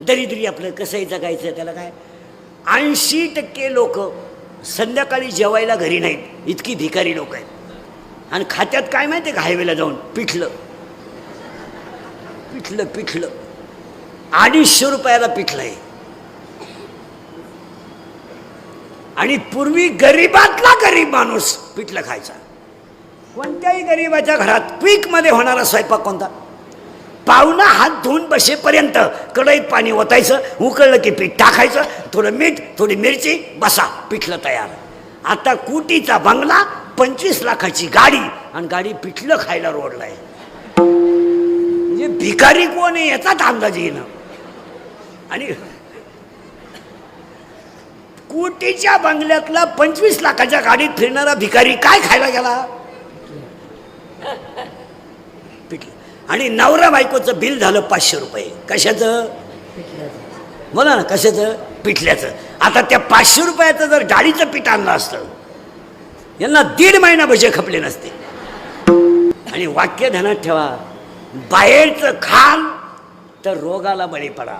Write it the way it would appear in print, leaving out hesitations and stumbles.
दरिद्री आपलं कसंही जगायचं त्याला काय. 80% लोक संध्याकाळी जेवायला घरी नाहीत, इतकी भिकारी लोक आहेत. आणि खात्यात काय माहिती का, हायवेला जाऊन पिठलं पिठलं पिठलं 250 रुपयाला पिठलं आहे. आणि पूर्वी गरीबातला गरीब माणूस पिठलं खायचा. कोणत्याही गरीबाच्या घरात क्विक मध्ये होणारा स्वयंपाक कोणता? पाहुणा हात धुवून बसेपर्यंत कढईत पाणी ओतायचं, उकळलं की पीठ टाकायचं, थोडं मीठ थोडी मिरची, बसा पिठलं तयार. आता कुटीचा बंगला, 25 लाखाची गाडी, आणि गाडी पिठलं खायला रोडलाय. म्हणजे भिकारी कोण आहे याचाच अंदाज येणं. आणि कुटीच्या बंगल्यातला 25 लाखाच्या गाडीत फिरणारा भिकारी काय खायला गेला? पिठलं. आणि नवरा बायकोचं बिल झालं 500 रुपये. कशाचं? बोला ना, कशाचं? पिठल्याचं. आता त्या 500 रुपयाचं जर डाळीचं पीठ आणलं असतं, यांना 1.5 महिना भजे खपले नसते. आणि वाक्य ध्यानात ठेवा, बाहेरचं खाल तर रोगाला बळी पडा.